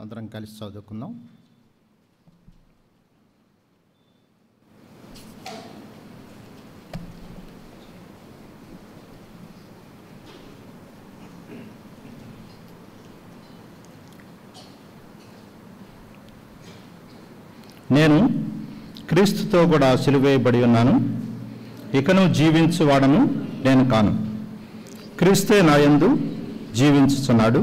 అందరం కలిసి చదువుకుందాం. నేను క్రీస్తుతో కూడా సిలువేయబడి ఉన్నాను. ఇకను జీవించువాడను నేను కాను, క్రీస్తే నా యందు జీవించుచున్నాడు.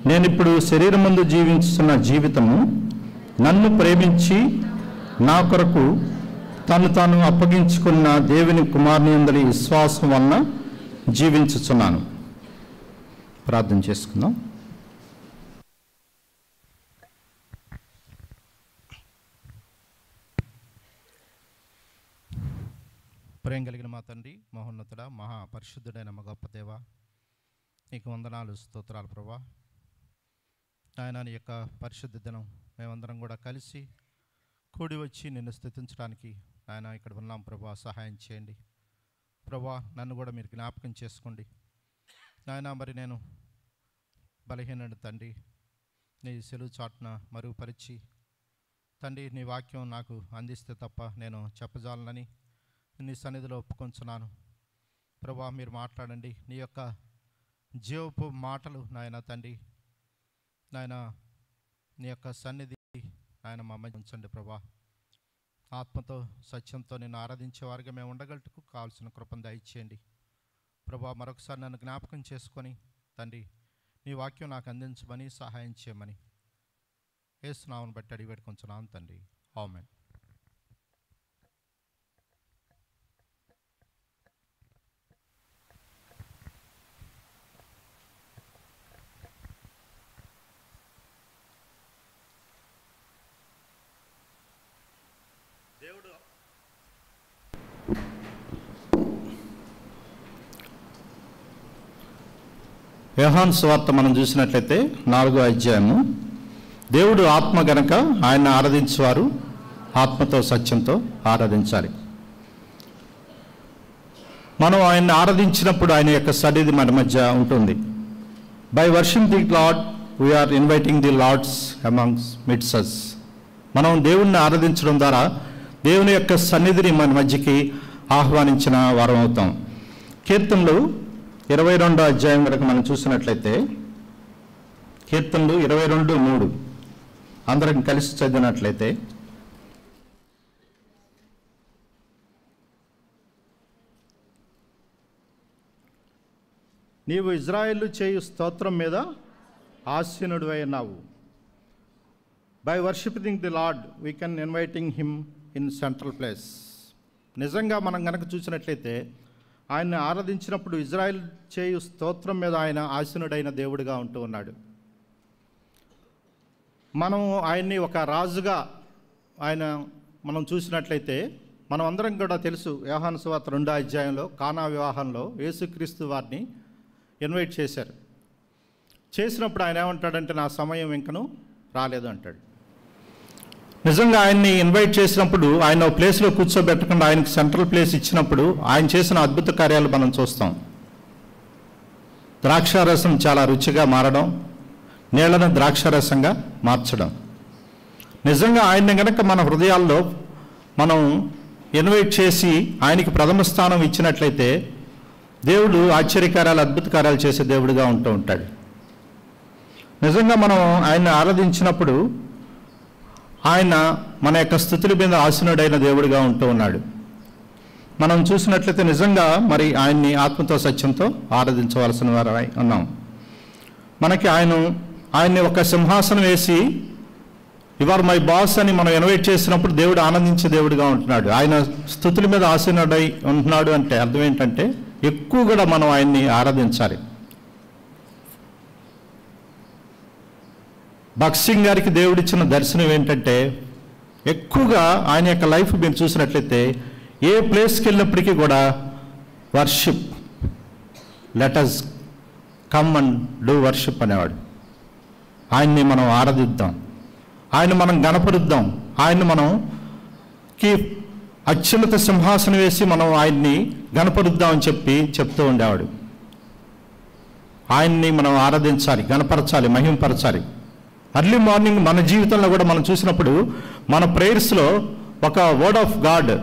నేనిప్పుడు శరీరమందు జీవించుతున్న జీవితము నన్ను ప్రేమించి నా కొరకు తాను అప్పగించుకున్న దేవుని కుమారుని యందలి విశ్వాసం వలన జీవించుచున్నాను. ప్రార్థన చేసుకుందాం. ప్రేమ కలిగిన మా తండ్రి, మహోన్నతుడ, మహాపరిశుద్ధుడైన మా గొప్ప దేవ, నీకు వందనాలు, స్తోత్రాలు ప్రభా. ఆయన నీ యొక్క పరిశుద్ధ దినం మేమందరం కూడా కలిసి కూడి వచ్చి నిన్ను స్తుతించడానికి ఆయన ఇక్కడ ఉన్నాం ప్రభా. సహాయం చేయండి ప్రభా. నన్ను కూడా మీరు జ్ఞాపకం చేసుకోండి నాయన. మరి నేను బలహీనుడు తండ్రి, నీ సెలువు చాటున మరుగుపరిచి తండ్రి నీ వాక్యం నాకు అందిస్తే తప్ప నేను చెప్పజాలనని నీ సన్నిధిలో ఒప్పుకొంచున్నాను ప్రభా. మీరు మాట్లాడండి. నీ యొక్క జీవపు మాటలు నాయన తండ్రి, నాయన నీ యొక్క సన్నిధి నాయన మా మధ్య ఉంచండి ప్రభా. ఆత్మతో సత్యంతో నిన్ను ఆరాధించేవారిగా మేము ఉండగలటకు కావాల్సిన కృపను దయచేయండి ప్రభా. మరొకసారి నన్ను జ్ఞాపకం చేసుకొని తండ్రి నీ వాక్యం నాకు అందించమని సహాయం చేయమని యేసు నామమును బట్టి అడిగి పెట్టుకొంచున్నాను తండ్రి. ఆమేన్. యోహాను సువార్త మనం చూసినట్లయితే 4వ అధ్యాయము. దేవుడు ఆత్మ గనక ఆయన ఆరాధించేవారు ఆత్మతో సత్యంతో ఆరాధించాలి. మనం ఆయన్ని ఆరాధించినప్పుడు ఆయన యొక్క సన్నిధి మన మధ్య ఉంటుంది. By worship the lord we are inviting the lords amongst midst us. మనం దేవుణ్ణి ఆరాధించడం ద్వారా దేవుని యొక్క సన్నిధిని మన మధ్యకి ఆహ్వానించిన వారం అవుతాం. కీర్తనలు 22వ అధ్యాయం వరకు మనం చూసినట్లయితే కీర్తనలు 22:3 అందరం కలిసి చదివినట్లయితే, నీవు ఇజ్రాయేలు చేయు స్తోత్రం మీద ఆసీనుడివై ఉన్నావు. By worshipping the lord we can inviting him in central place. నిజంగా మనం కనుక చూసినట్లయితే ఆయన్ని ఆరాధించినప్పుడు ఇజ్రాయెల్ చేయు స్తోత్రం మీద ఆయన ఆసీనుడైన దేవుడిగా ఉంటూ ఉన్నాడు. మనం ఆయన్ని ఒక రాజుగా మనం చూసినట్లయితే మనం అందరం కూడా తెలుసు. యోహాను సువార్త 2వ అధ్యాయంలో కానా వివాహంలో యేసుక్రీస్తు వారిని ఇన్వైట్ చేశారు. చేసినప్పుడు ఆయన ఏమంటాడంటే, నా సమయం ఇంకను రాలేదు అంటాడు. నిజంగా ఆయన్ని ఇన్వైట్ చేసినప్పుడు ఆయన ప్లేస్లో కూర్చోబెట్టకుండా ఆయనకి సెంట్రల్ ప్లేస్ ఇచ్చినప్పుడు ఆయన చేసిన అద్భుత కార్యాలు మనం చూస్తాం. ద్రాక్షారసం చాలా రుచిగా మారడం, నీళ్లను ద్రాక్షారసంగా మార్చడం. నిజంగా ఆయన్ని గనక మన హృదయాల్లో మనం ఇన్వైట్ చేసి ఆయనకి ప్రథమ స్థానం ఇచ్చినట్లయితే దేవుడు ఆశ్చర్యకార్యాలు, అద్భుత కార్యాలు చేసే దేవుడిగా ఉంటూ ఉంటాడు. నిజంగా మనం ఆయన్ని ఆరాధించినప్పుడు ఆయన మన యొక్క స్తుతుల మీద ఆసీనుడైన దేవుడిగా ఉంటూ ఉన్నాడు. మనం చూసినట్లయితే నిజంగా మరి ఆయన్ని ఆత్మతో సత్యంతో ఆరాధించవలసిన వారై ఉన్నాం. మనకి ఆయన్ని ఒక సింహాసనం వేసి యు ఆర్ మై బాస్ అని మనం ఇన్వైట్ చేసినప్పుడు దేవుడు ఆనందించే దేవుడిగా ఉంటున్నాడు. ఆయన స్తుతుల మీద ఆసీనుడై ఉంటున్నాడు అంటే అర్థం ఏంటంటే ఎక్కువ కూడా మనం ఆయన్ని ఆరాధించాలి. భగత్ సింగ్ గారికి దేవుడిచ్చిన దర్శనం ఏంటంటే ఎక్కువగా ఆయన యొక్క లైఫ్ మీరు చూసినట్లయితే ఏ ప్లేస్కి వెళ్ళినప్పటికీ కూడా worship, let us come and do worship అనేవాడు. ఆయన్ని మనం ఆరాధిద్దాం, ఆయన మనం గణపరుద్దాం, ఆయన్ని మనకి అత్యున్నత సింహాసనం వేసి మనం ఆయన్ని గణపరుద్దామని చెప్తూ ఉండేవాడు. ఆయన్ని మనం ఆరాధించాలి, గణపరచాలి, మహింపరచాలి. అర్లీ మార్నింగ్ మన జీవితంలో కూడా మనం చూసినప్పుడు మన ప్రేయర్స్లో ఒక వర్డ్ ఆఫ్ గాడ్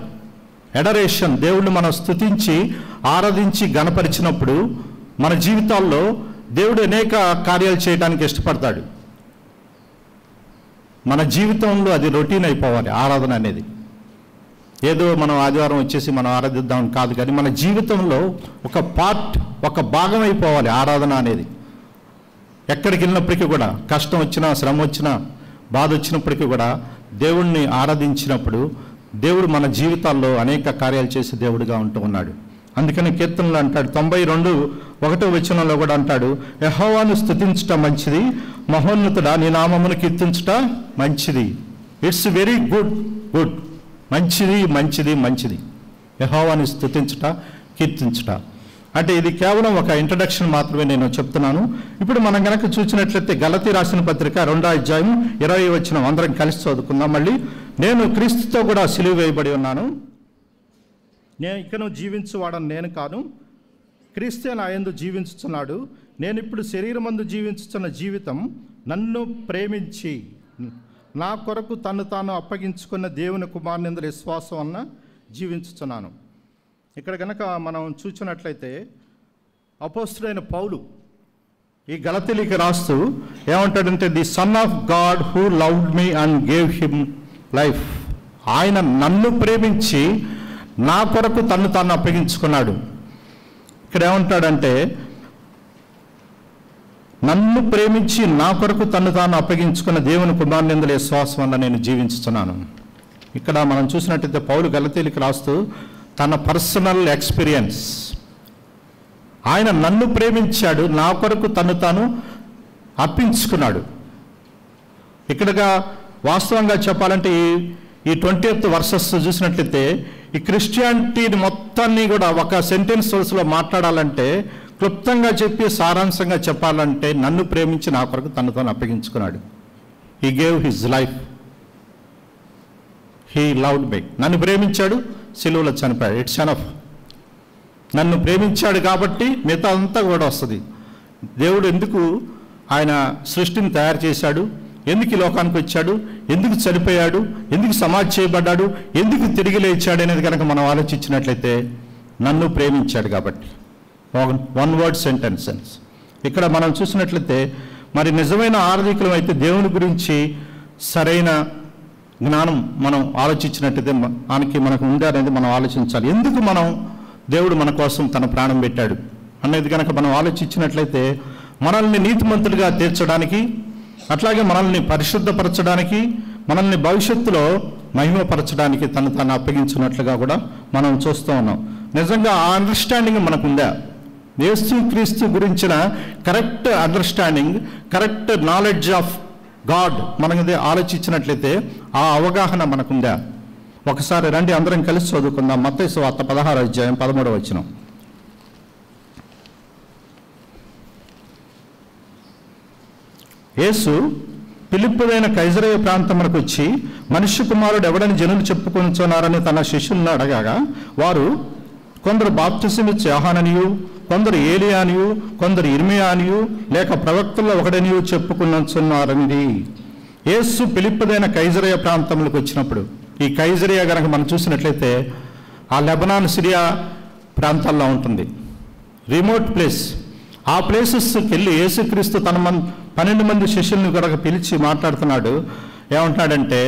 ఎడరేషన్, దేవుడిని మనం స్తుతించి ఆరాధించి గణపరిచినప్పుడు మన జీవితాల్లో దేవుడు అనేక కార్యాలు చేయడానికి ఇష్టపడతాడు. మన జీవితంలో అది రొటీన్ అయిపోవాలి ఆరాధన అనేది. ఏదో మనం ఆదివారం వచ్చేసి మనం ఆరాధిద్దాం కాదు, కానీ మన జీవితంలో ఒక పార్ట్, ఒక భాగం అయిపోవాలి ఆరాధన అనేది. ఎక్కడికి వెళ్ళినప్పటికీ కూడా, కష్టం వచ్చినా, శ్రమ వచ్చినా, బాధ వచ్చినప్పటికీ కూడా దేవుణ్ణి ఆరాధించినప్పుడు దేవుడు మన జీవితాల్లో అనేక కార్యాలు చేసే దేవుడిగా ఉంటూ ఉన్నాడు. అందుకని కీర్తనలు అంటాడు, 92:1 వచనంలో కూడా అంటాడు, యెహోవాను స్తుతించుట మంచిది, మహోన్నతుడా నీ నామమును కీర్తించుట మంచిది. ఇట్స్ వెరీ గుడ్, గుడ్, మంచిది, మంచిది, మంచిది. యెహోవాను స్తుతించుట, కీర్తించుట అంటే ఇది కేవలం ఒక ఇంట్రడక్షన్ మాత్రమే నేను చెప్తున్నాను. ఇప్పుడు మనం కనుక చూసినట్లయితే గలతీ రాసిన పత్రిక 2:20 వచనం అందరం కలిసి చదువుకుందాం. మళ్ళీ, నేను క్రీస్తుతో కూడా సిలువ వేయబడి ఉన్నాను, నేను ఇకను జీవించువాడని నేను కాను, క్రీస్తే నా యందు జీవించుచున్నాడు. నేను ఇప్పుడు శరీరమందు జీవించుచున్న జీవితం నన్ను ప్రేమించి నా కొరకు తను తాను అప్పగించుకున్న దేవుని కుమారునిందు విశ్వాసం వలన జీవించుచున్నాను. ఇక్కడ కనుక మనం చూసినట్లయితే అపోస్తుడైన పౌలు ఈ గలతీయులకు రాస్తూ ఏమంటాడంటే, the sun of God who loved me and gave him life. ఆయన నన్ను ప్రేమించి నా కొరకు తను తాను అప్పగించుకున్నాడు. ఇక్కడ ఏమంటాడంటే, నన్ను ప్రేమించి నా కొరకు తను తాను అప్పగించుకున్న దేవుని కుమారునిందు విశ్వాసం వల్ల నేను జీవించుతున్నాను. ఇక్కడ మనం చూసినట్టయితే పౌలు గలతీయులకు రాస్తూ తన పర్సనల్ ఎక్స్పీరియన్స్, ఆయన నన్ను ప్రేమించాడు, నా కొరకు తను తాను అర్పించుకున్నాడు. ఇక్కడగా వాస్తవంగా చెప్పాలంటే ఈ 20th వర్సెస్ చూసినట్లయితే ఈ క్రిస్టియానిటీని మొత్తాన్ని కూడా ఒక సెంటెన్స్ వరుసలో మాట్లాడాలంటే, క్లుప్తంగా చెప్పి సారాంశంగా చెప్పాలంటే, నన్ను ప్రేమించి నా కొరకు తను తాను అప్పగించుకున్నాడు. He gave his life, he loved me. నన్ను ప్రేమించాడు, సిలువలో చనిపోయాడు. It's enough. నన్ను ప్రేమించాడు కాబట్టి మిగతా అంతా కూడా వస్తుంది. దేవుడు ఎందుకు ఆయన సృష్టిని తయారు చేశాడు, ఎందుకు ఈ లోకానికి వచ్చాడు, ఎందుకు చనిపోయాడు, ఎందుకు సమాధి చేయబడ్డాడు, ఎందుకు తిరిగి లేచాడు అనేది కనుక మనం ఆలోచించినట్లయితే, నన్ను ప్రేమించాడు కాబట్టి. One word sentence. ఇక్కడ మనం చూసినట్లయితే మరి నిజమైన ఆరాధికులం అయితే దేవుని గురించి సరైన జ్ఞానం మనం ఆలోచించినట్టయితే మనకు ఉంది అనేది మనం ఆలోచించాలి. ఎందుకు దేవుడు మన కోసం తన ప్రాణం పెట్టాడు అనేది కనుక మనం ఆలోచించినట్లయితే, మనల్ని నీతిమంతులుగా తీర్చడానికి, అట్లాగే మనల్ని పరిశుద్ధపరచడానికి, మనల్ని భవిష్యత్తులో మహిమపరచడానికి తను అప్పగించినట్లుగా కూడా మనం చూస్తూ ఉన్నాం. నిజంగా ఆ అండర్స్టాండింగ్ మనకుందా? యేసు క్రీస్తు గురించిన correct understanding, correct knowledge of God మనది ఆలోచించినట్లయితే ఆ అవగాహన మనకుందా? ఒకసారి రండి అందరం కలిసి చదువుకుందాం. మత్తయి సువార్త 16:13 వచనం. యేసు ఫిలిప్పుదైన కైసరయ ప్రాంతమునకు వచ్చి, మనుష్య కుమారుడు ఎవడని జనులు చెప్పుకొనుచున్నారని తన శిష్యులను అడగగా, వారు కొందరు బాప్తిసమిచ్చు యోహాననియు, కొందరు ఏలియానియు, కొందరు ఇర్మియా అనియు, లేక ప్రవక్తల్లో ఒకడనియు చెప్పుకొనుచున్నారండి. యేసు ఫిలిప్పుదైన కైసరయ ప్రాంతంలోకి వచ్చినప్పుడు, ఈ కైసరియా కనుక మనం చూసినట్లయితే ఆ లెబనాన్, సిరియా ప్రాంతాల్లో ఉంటుంది, రిమోట్ ప్లేస్. ఆ ప్లేసెస్కి వెళ్ళి యేసుక్రీస్తు తన 12 మంది శిష్యుల్ని కనుక పిలిచి మాట్లాడుతున్నాడు. ఏమంటాడంటే,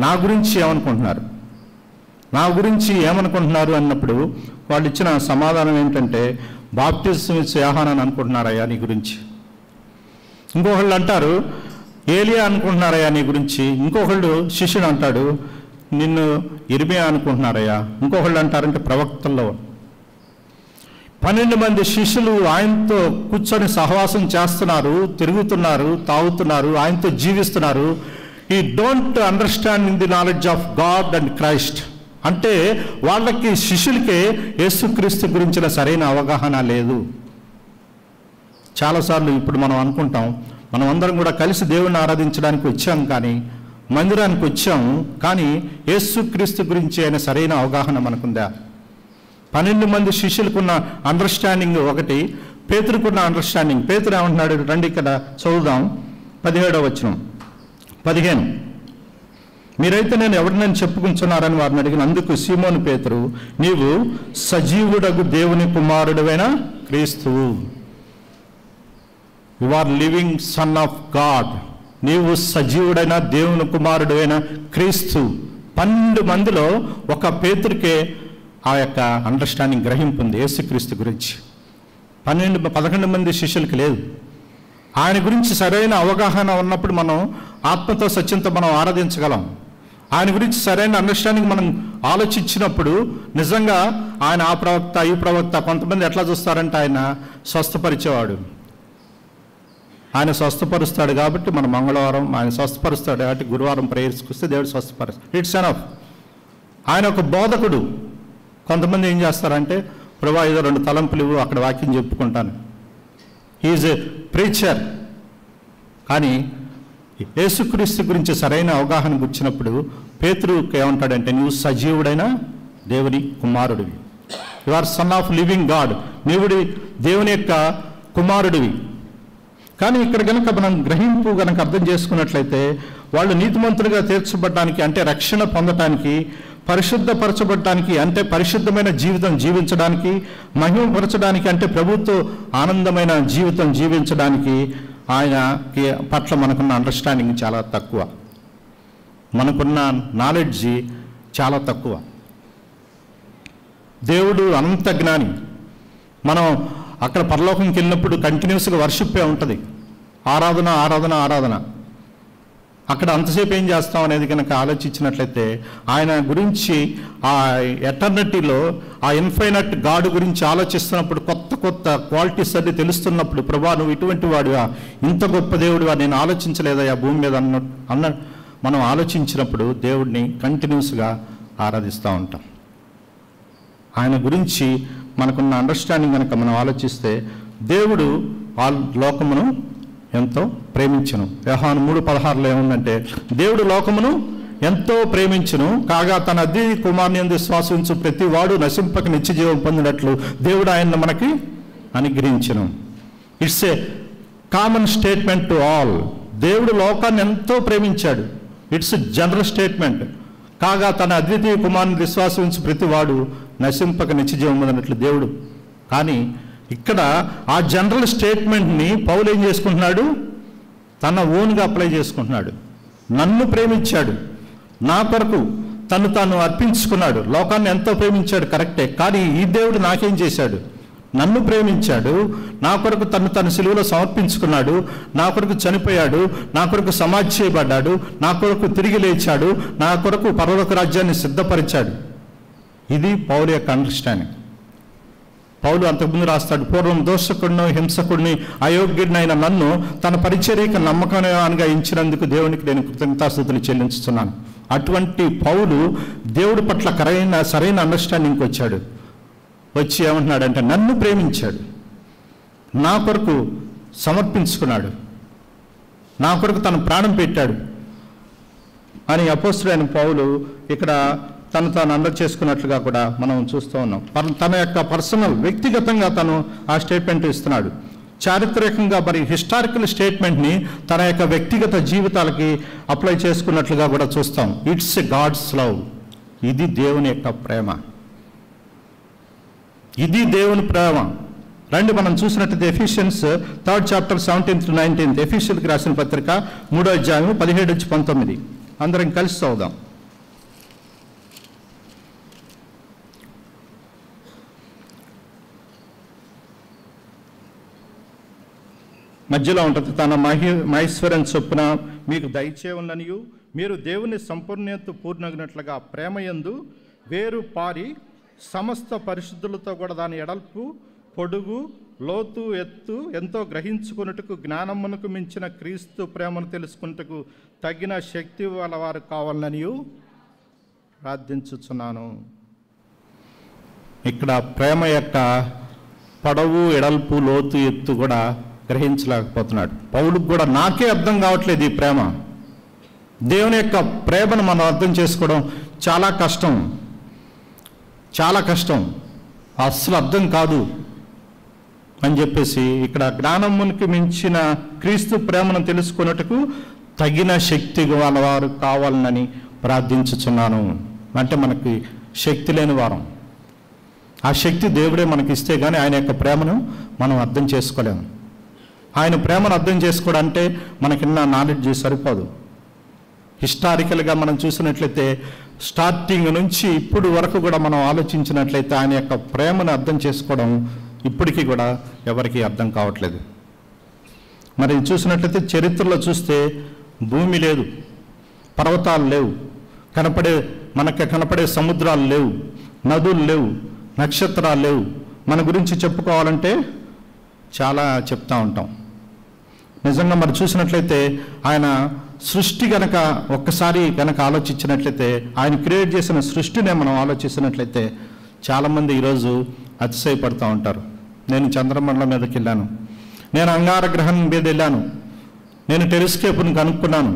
నా గురించి ఏమనుకుంటున్నారు, నా గురించి ఏమనుకుంటున్నారు అన్నప్పుడు వాళ్ళు ఇచ్చిన సమాధానం ఏంటంటే, బాప్తిసం ఇచ్చే యోహానని అనుకుంటున్నారయ్యా నీ గురించి. ఇంకొకళ్ళు అంటారు ఏలియా అనుకుంటున్నారయ్యా నీ గురించి. ఇంకొకళ్ళు శిష్యుడు అంటాడు, నిన్ను ఇర్మియా అనుకుంటున్నారయ్యా. ఇంకొకళ్ళు అంటారంటే ప్రవక్తల్లో. 12 మంది శిష్యులు ఆయనతో కూర్చొని సహవాసం చేస్తున్నారు, తిరుగుతున్నారు, తాగుతున్నారు, ఆయనతో జీవిస్తున్నారు. ఈ don't understanding the knowledge of God and Christ. అంటే వాళ్ళకి, శిష్యులకే యేసుక్రీస్తు గురించిన సరైన అవగాహన లేదు. చాలాసార్లు ఇప్పుడు మనం అనుకుంటాం, మనం అందరం కూడా కలిసి దేవుణ్ణి ఆరాధించడానికి వచ్చాం, కానీ మందిరానికి వచ్చాము, కానీ యేసుక్రీస్తు గురించి అయిన సరైన అవగాహన మనకుందా? 12 మంది శిష్యులకున్న అండర్స్టాండింగ్ ఒకటి, పేతురుకున్న అండర్స్టాండింగ్. పేతురు ఏమంటున్నాడు? రండి ఇక్కడ చదువుదాం, 17వ వచనం. 15 మీరైతే నేను ఎవరినని చెప్పుకుంటున్నారని వారిని అడిగిన అందుకు సీమోను పేతురు, నీవు సజీవుడగు దేవుని కుమారుడైన క్రీస్తువు, you are living son of God, నీవు సజీవుడైన దేవుని కుమారుడైన క్రీస్తు. 12 మందిలో ఒక పేతురికే ఆ యొక్క అండర్స్టాండింగ్ గ్రహింపు ఉంది యేసుక్రీస్తు గురించి. 11 మంది శిష్యులకి లేదు. ఆయన గురించి సరైన అవగాహన ఉన్నప్పుడు మనం ఆత్మతో సత్యంతో మనం ఆరాధించగలం. ఆయన గురించి సరైన అండర్స్టాండింగ్ మనం ఆలోచించినప్పుడు నిజంగా ఆయన ఆ ప్రవక్త ఈ ప్రవక్త. కొంతమంది ఎట్లా చూస్తారంటే ఆయన స్వస్థపరిచేవాడు, ఆయన స్వస్థపరుస్తాడు కాబట్టి మన మంగళవారం ఆయన స్వస్థపరుస్తాడు కాబట్టి గురువారం ప్రేయర్స్కి వస్తే దేవుడు స్వస్థపరుస్తాడు. It's enough. ఆయన ఒక బోధకుడు. కొంతమంది ఏం చేస్తారంటే ప్రభా ఏదో 2 తలంపులు ఇవ్వు, అక్కడ వాక్యం చెప్పుకుంటాను. He is a preacher. కానీ యేసుక్రీస్తు గురించి సరైన అవగాహన వచ్చినప్పుడు పేతురుకి ఏమంటాడంటే నీవు సజీవుడైన దేవుని కుమారుడివి, you are son of living God, నీవుడి దేవుని యొక్క కుమారుడివి. కానీ ఇక్కడ కనుక మనం గ్రహింపు కనుక అర్థం చేసుకున్నట్లయితే వాళ్ళు నీతిమంతులుగా తీర్చబడడానికి అంటే రక్షణ పొందటానికి, పరిశుద్ధపరచబడటానికి అంటే పరిశుద్ధమైన జీవితం జీవించడానికి, మహిమపరచడానికి అంటే ప్రభుత్వ ఆనందమైన జీవితం జీవించడానికి ఆయనకి పట్ల మనకున్న అండర్స్టాండింగ్ చాలా తక్కువ, మనకున్న నాలెడ్జి చాలా తక్కువ. దేవుడు అనంత జ్ఞాని. మనం అక్కడ పరలోకంకి వెళ్ళినప్పుడు కంటిన్యూస్గా వర్షిప్పే ఉంటుంది, ఆరాధన ఆరాధన ఆరాధన. అక్కడ అంతసేపు ఏం చేస్తాం అనేది కనుక ఆలోచించినట్లయితే ఆయన గురించి ఆ ఎటర్నిటీలో ఆ ఇన్ఫైనట్ గాడ్ గురించి ఆలోచిస్తున్నప్పుడు కొత్త కొత్త క్వాలిటీస్ అన్ని తెలుస్తున్నప్పుడు ప్రభా నువ్వు ఇటువంటి వాడివా, ఇంత గొప్ప దేవుడివా, నేను ఆలోచించలేదయ్యా భూమి మీద అన్న మనం ఆలోచించినప్పుడు దేవుడిని కంటిన్యూస్గా ఆరాధిస్తూ ఉంటాం. ఆయన గురించి మనకున్న అండర్స్టాండింగ్ కనుక మనం ఆలోచిస్తే దేవుడు ఆ లోకమును ఎంతో ప్రేమించును. యోహాను 3:16 ఏముందంటే దేవుడు లోకమును ఎంతో ప్రేమించును కాగా తన అద్వితీయ కుమారుని యందు విశ్వాసించు ప్రతి వాడు నశింపక నిత్య జీవం పొందినట్లు దేవుడు ఆయన్ని మనకి అనుగ్రహించును. It's a common statement to all. దేవుడు లోకాన్ని ఎంతో ప్రేమించాడు. It's general statement. కాగా తన అద్వితీయ కుమారుని విశ్వాసించు ప్రతి వాడు నశింపక నిత్య జీవం పొందినట్లు దేవుడు. కానీ ఇక్కడ ఆ జనరల్ స్టేట్మెంట్ని పౌలు ఏం చేసుకుంటున్నాడు, తన ఓన్గా అప్లై చేసుకుంటున్నాడు. నన్ను ప్రేమించాడు, నా కొరకు తను తాను అర్పించుకున్నాడు. లోకాన్ని ఎంతో ప్రేమించాడు కరెక్టే, కానీ ఈ దేవుడు నాకేం చేశాడు, నన్ను ప్రేమించాడు, నా కొరకు తను సిలువలో సమర్పించుకున్నాడు, నా కొరకు చనిపోయాడు, నా కొరకు సమాధి చేయబడ్డాడు, నా కొరకు తిరిగి లేచాడు, నా కొరకు పరలోక రాజ్యాన్ని సిద్ధపరిచాడు. ఇది పౌలు యొక్క అండర్స్టాండింగ్. పౌలు అంతకుముందు రాస్తాడు, పూర్వం దోషకుడిని హింసకుడిని అయోగ్యుడినైన నన్ను తన పరిచర్యకు నమ్మకంగా ఇచ్చినందుకు దేవునికి నేను కృతజ్ఞతాస్తుతులు చెల్లించుతున్నాను. అటువంటి పౌలు దేవుడి పట్ల సరైన అండర్స్టాండింగ్కి వచ్చాడు. వచ్చి ఏమంటున్నాడంటే నన్ను ప్రేమించాడు, నా కొరకు సమర్పించుకున్నాడు, నా కొరకు తన ప్రాణం పెట్టాడు అని అపోస్తుడైన పౌలు ఇక్కడ తాను అండర్ చేసుకున్నట్లుగా కూడా మనం చూస్తూ ఉన్నాం. తన యొక్క పర్సనల్ వ్యక్తిగతంగా తను ఆ స్టేట్మెంట్ ఇస్తున్నాడు. చారిత్రకంగా మరి హిస్టారికల్ స్టేట్మెంట్ని తన యొక్క వ్యక్తిగత జీవితాలకి అప్లై చేసుకున్నట్లుగా కూడా చూస్తాం. It's a God's love. ఇది దేవుని యొక్క ప్రేమ, ఇది దేవుని ప్రేమ. రండి మనం చూసినట్లయితే ఎఫిషియన్స్ 3rd chapter 17-19 ఎఫిషియన్కి రాసిన పత్రిక 3వ అధ్యాయం 17-19 అందరం కలిసి చదువుదాం. మధ్యలో ఉంటుంది, తన మహేశ్వరం చొప్పున మీకు దయచేయననియు మీరు దేవుని సంపూర్ణత పూర్ణగినట్లుగా ప్రేమయందు వేరు పారి సమస్త పరిశుద్ధులతో కూడా దాని ఎడల్పు పొడుగు లోతు ఎత్తు ఎంతో గ్రహించుకున్నట్టుకు జ్ఞానమునకు మించిన క్రీస్తు ప్రేమను తెలుసుకున్నట్టుకు తగిన శక్తి వాళ్ళ వారు కావాలని ప్రార్థించుచున్నాను. ఇక్కడ ప్రేమ యొక్క పొడవు ఎడల్పు లోతు ఎత్తు కూడా గ్రహించలేకపోతున్నాడు. పౌలుకు కూడా నాకే అర్థం కావట్లేదు ఈ ప్రేమ. దేవుని యొక్క ప్రేమను మనం అర్థం చేసుకోవడం చాలా కష్టం, చాలా కష్టం, అస్సలు అర్థం కాదు అని చెప్పేసి ఇక్కడ జ్ఞానమునికి మించిన క్రీస్తు ప్రేమను తెలుసుకున్నట్టుకు తగిన శక్తి గలవారు కావాలని ప్రార్థించుచున్నాను. అంటే మనకి శక్తి లేని వారం. ఆ శక్తి దేవుడే మనకి ఇస్తే కానీ ఆయన యొక్క ప్రేమను మనం అర్థం చేసుకోలేము. ఆయన ప్రేమను అర్థం చేసుకోవడంటే మనకిన్న నాలెడ్జ్ సరిపోదు. హిస్టారికల్గా మనం చూసినట్లయితే స్టార్టింగ్ నుంచి ఇప్పుడు వరకు కూడా మనం ఆలోచించినట్లయితే ఆయన యొక్క ప్రేమను అర్థం చేసుకోవడం ఇప్పటికీ కూడా ఎవరికీ అర్థం కావట్లేదు. మరి చూసినట్లయితే చరిత్రలో చూస్తే భూమి లేదు, పర్వతాలు లేవు, మనకి కనపడే సముద్రాలు లేవు, నదులు లేవు, నక్షత్రాలు లేవు. మన గురించి చెప్పుకోవాలంటే చాలా చెప్తా ఉంటాం. నిజంగా మరి చూసినట్లయితే ఆయన సృష్టి గనక ఒక్కసారి గనక ఆలోచించినట్లయితే, ఆయన క్రియేట్ చేసిన సృష్టినే మనం ఆలోచిస్తున్నట్లయితే చాలామంది ఈరోజు అతిశయపడుతూ ఉంటారు. నేను చంద్రమండలం మీదకి వెళ్ళాను, నేను అంగార గ్రహం మీద వెళ్ళాను, నేను టెలిస్కోప్ను కనుక్కున్నాను,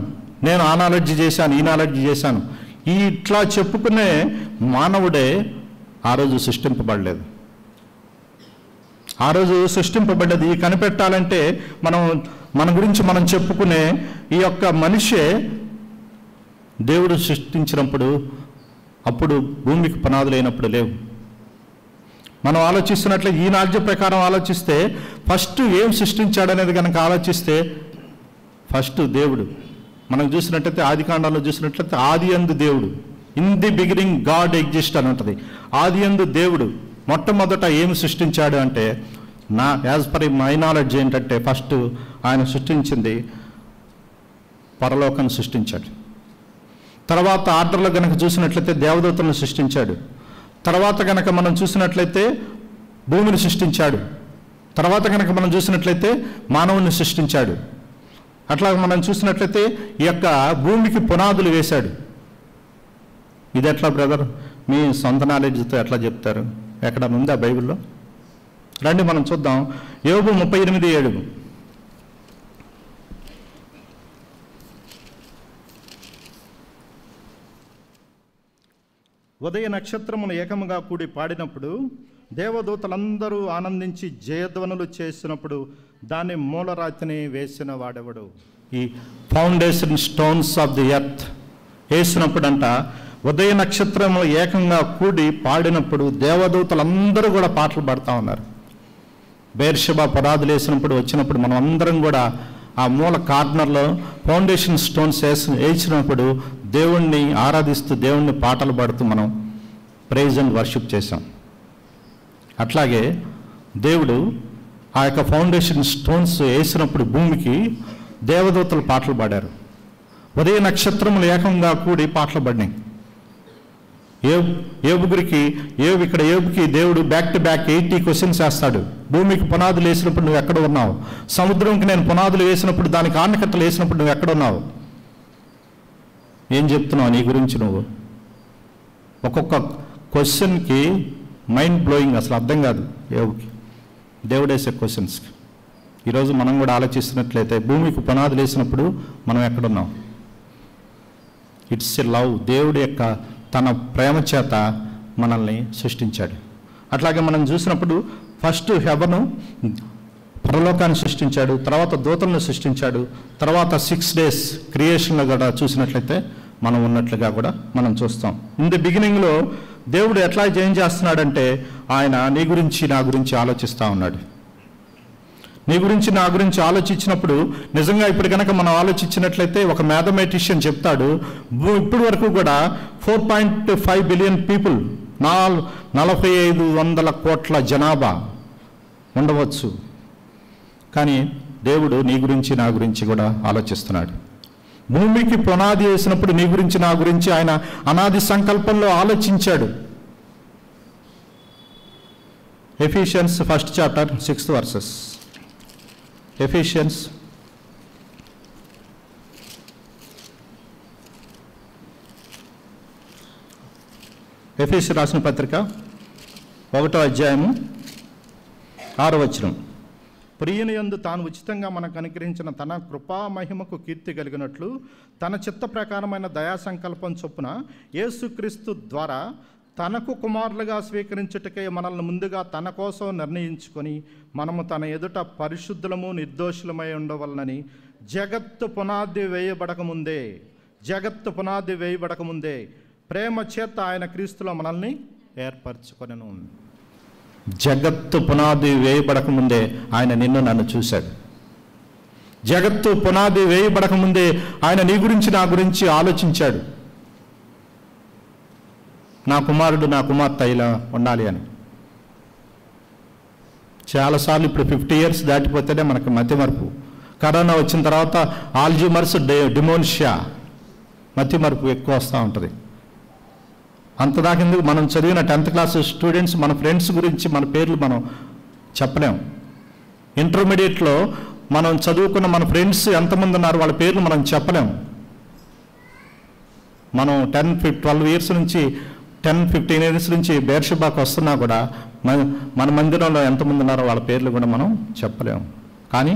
నేను ఆ నాలెడ్జ్ చేశాను, ఈ నాలెడ్జ్ చేశాను. ఇట్లా చెప్పుకునే మానవుడే ఆ రోజు సృష్టింపబడలేదు. ఆ రోజు సృష్టింపబడ్డది కనిపెట్టాలంటే మన గురించి మనం చెప్పుకునే ఈ యొక్క మనిషే దేవుడు సృష్టించినప్పుడు, అప్పుడు భూమికి పునాదులు అయినప్పుడు లేవు. మనం ఆలోచిస్తున్నట్లే ఈ నాట్య ప్రకారం ఆలోచిస్తే ఫస్ట్ ఏం సృష్టించాడనేది కనుక ఆలోచిస్తే ఫస్ట్ దేవుడు. మనం చూసినట్లయితే ఆది కాండంలో చూసినట్లయితే ఆది యందు దేవుడు, in the beginning God exist అని ఉంటుంది. ఆది యందు దేవుడు మొట్టమొదట ఏమి సృష్టించాడు అంటే, యాజ్ పర్ మై నాలెడ్జ్ ఏంటంటే ఫస్ట్ ఆయన సృష్టించింది పరలోకాన్ని సృష్టించాడు. తర్వాత ఆర్డర్లో కనుక చూసినట్లయితే దేవదూతలను సృష్టించాడు. తర్వాత కనుక మనం చూసినట్లయితే భూమిని సృష్టించాడు. తర్వాత కనుక మనం చూసినట్లయితే మానవుని సృష్టించాడు. అట్లా మనం చూసినట్లయితే ఈ యొక్క భూమికి పునాదులు వేశాడు. ఇది ఎట్లా బ్రదర్ మీ సొంత నాలెడ్జ్తో ఎట్లా చెప్తారు? ఎక్కడ ఉందా బైబిల్లో? రండి మనం చూద్దాం. యోబు 38:7. ఉదయ నక్షత్రమును ఏకముగా కూడి పాడినప్పుడు దేవదూతలందరూ ఆనందించి జయధ్వనులు చేసినప్పుడు దాన్ని మూలరాతిని వేసిన వాడెవడు? ఈ foundation stones of the earth వేసినప్పుడు అంట, ఉదయ నక్షత్రము ఏకంగా కూడి పాడినప్పుడు దేవదూతలందరూ కూడా పాటలు పాడుతూ ఉన్నారు. బెర్షెబా పునాదులు వేసినప్పుడు వచ్చినప్పుడు మనం అందరం కూడా ఆ మూల కార్నర్లో ఫౌండేషన్ స్టోన్స్ వేసినప్పుడు దేవుణ్ణి ఆరాధిస్తూ దేవుణ్ణి పాటలు పాడుతూ మనం ప్రైజ్ అండ్ వర్షిప్ చేశాం. అట్లాగే దేవుడు ఆ యొక్క ఫౌండేషన్ స్టోన్స్ వేసినప్పుడు భూమికి దేవదూతలు పాటలు పాడారు. ఉదయ నక్షత్రములు ఏకంగా కూడి పాటలు పాడినాయి. ఏబుకి దేవుడు బ్యాక్ టు బ్యాక్ 80 క్వశ్చన్స్ వేస్తాడు. భూమికి పునాదులు వేసినప్పుడు నువ్వు ఎక్కడ ఉన్నావు? సముద్రంకి నేను పునాదులు వేసినప్పుడు, దానికి ఆనకట్టలు వేసినప్పుడు నువ్వు ఎక్కడ ఉన్నావు? ఏం చెప్తున్నావు నీ గురించి నువ్వు? ఒక్కొక్క క్వశ్చన్కి మైండ్ బ్లోయింగ్, అసలు అర్థం కాదు ఏబుకి దేవుడు వేసే క్వశ్చన్స్కి. ఈరోజు మనం కూడా ఆలోచిస్తున్నట్లయితే భూమికి పునాదులు వేసినప్పుడు మనం ఎక్కడున్నాం? It's a love. దేవుడి యొక్క తన ప్రేమ చేత మనల్ని సృష్టించాడు. అట్లాగే మనం చూసినప్పుడు ఫస్ట్ హెవెను పరలోకాన్ని సృష్టించాడు, తర్వాత దూతలను సృష్టించాడు, తర్వాత 6 days క్రియేషన్లో కూడా చూసినట్లయితే మనం ఉన్నట్లుగా కూడా మనం చూస్తాం. ఇన్ ది బిగినింగ్లో దేవుడు ఎట్లా ఏం చేస్తున్నాడంటే ఆయన నీ గురించి నా గురించి ఆలోచిస్తూ ఉన్నాడు. నీ గురించి నా గురించి ఆలోచించినప్పుడు నిజంగా ఇప్పుడు కనుక మనం ఆలోచించినట్లయితే ఒక మ్యాథమెటిషియన్ చెప్తాడు, ఇప్పటి వరకు కూడా 4.5 బిలియన్ పీపుల్, 4500 కోట్ల జనాభా ఉండవచ్చు. కానీ దేవుడు నీ గురించి నా గురించి కూడా ఆలోచిస్తున్నాడు. భూమికి పునాది వేసినప్పుడు నీ గురించి నా గురించి ఆయన అనాది సంకల్పంలో ఆలోచించాడు. Ephesians 1st chapter 6th verses. Ephesians రాసిన పత్రిక 1వ అధ్యాయము 6వ వచనం. ప్రియుని యందు తాను ఉచితంగా మనకు అనుగ్రహించిన తన కృపా మహిమకు కీర్తి కలిగినట్లు తన చిత్త ప్రకారమైన దయా సంకల్పం చొప్పున యేసుక్రీస్తు ద్వారా తనకు కుమారులుగా స్వీకరించుటకే మనల్ని ముందుగా తన కోసం నిర్ణయించుకొని మనము తన ఎదుట పరిశుద్ధులము నిర్దోషులమై ఉండవలనని జగత్తు పునాది వేయబడకముందే ప్రేమ చేత ఆయన క్రీస్తులో మనల్ని ఏర్పరచుకొనెను. జగత్తు పునాది వేయబడకముందే ఆయన నిన్ను నన్ను చూశాడు. జగత్తు పునాది వేయబడకముందే ఆయన నీ గురించి నా గురించి ఆలోచించాడు. నా కుమారుడు నా కుమార్తె ఇలా ఉండాలి అని. చాలాసార్లు ఇప్పుడు 50 years దాటిపోతేనే మనకు మతిమరుపు. కరోనా వచ్చిన తర్వాత ఆల్జీమర్స్, డిమోన్షియా, మతిమరుపు ఎక్కువ వస్తూ ఉంటుంది. అంతదాకిందుకు మనం చదివిన 10th class స్టూడెంట్స్ మన ఫ్రెండ్స్ గురించి మన పేర్లు మనం చెప్పలేం. ఇంటర్మీడియట్లో మనం చదువుకున్న మన ఫ్రెండ్స్ ఎంతమంది ఉన్నారు వాళ్ళ పేర్లు మనం చెప్పలేం. మనం 10-12 years నుంచి 10-15 years నుంచి బేర్షబాకు వస్తున్నా కూడా మన మందిరంలో ఎంతమంది ఉన్నారో వాళ్ళ పేర్లు కూడా మనం చెప్పలేము. కానీ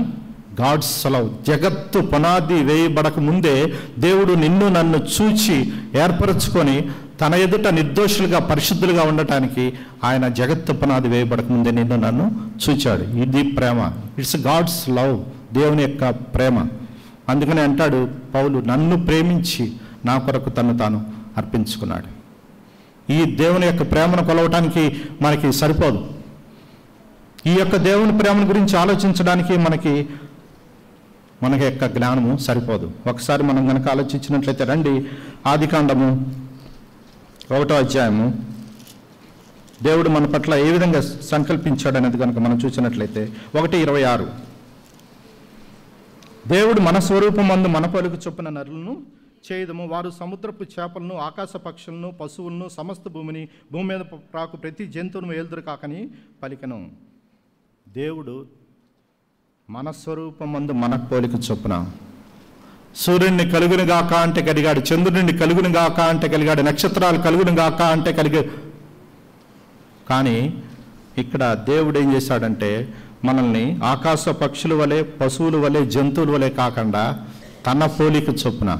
గాడ్స్ లవ్, జగత్తు పునాది వేయబడక ముందే దేవుడు నిన్ను నన్ను చూచి ఏర్పరచుకొని తన ఎదుట నిర్దోషులుగా పరిశుద్ధులుగా ఉండటానికి ఆయన జగత్తు పునాది వేయబడక ముందే నిన్ను నన్ను చూచాడు. ఇది ప్రేమ. ఇట్స్ గాడ్స్ లవ్, దేవుని యొక్క ప్రేమ. అందుకని అంటాడు పౌలు, నన్ను ప్రేమించి నా కొరకు తను తాను అర్పించుకున్నాడు. ఈ దేవుని యొక్క ప్రేమను కొలవటానికి మనకి సరిపోదు. ఈ యొక్క దేవుని ప్రేమను గురించి ఆలోచించడానికి మనకి యొక్క జ్ఞానము సరిపోదు. ఒకసారి మనం కనుక ఆలోచించినట్లయితే రండి, ఆదికాండము 1వ అధ్యాయము దేవుడు మన పట్ల ఏ విధంగా సంకల్పించాడు అనేది కనుక మనం చూసినట్లయితే 1:26, దేవుడు మన స్వరూపమందు మన పోలిక చొప్పున నరులను చేయదము, వారు సముద్రపు చేపలను, ఆకాశ పక్షులను, పశువులను, సమస్త భూమి మీద ప్రాకు ప్రతి జంతువును ఏలుదురు కాకని పలికెను. దేవుడు మన స్వరూపమందు మన పోలిక చొప్పున సూర్యుడిని కలుగును గాక అంటే కలిగాడు, చంద్రుడిని కలుగును గాక అంటే కలిగాడు, నక్షత్రాలు కలుగును గాక అంటే కానీ ఇక్కడ దేవుడు ఏం చేశాడంటే మనల్ని ఆకాశ పక్షుల వలె, పశువుల వలె, జంతువుల వలె కాకుండా తన పోలిక చొప్పున,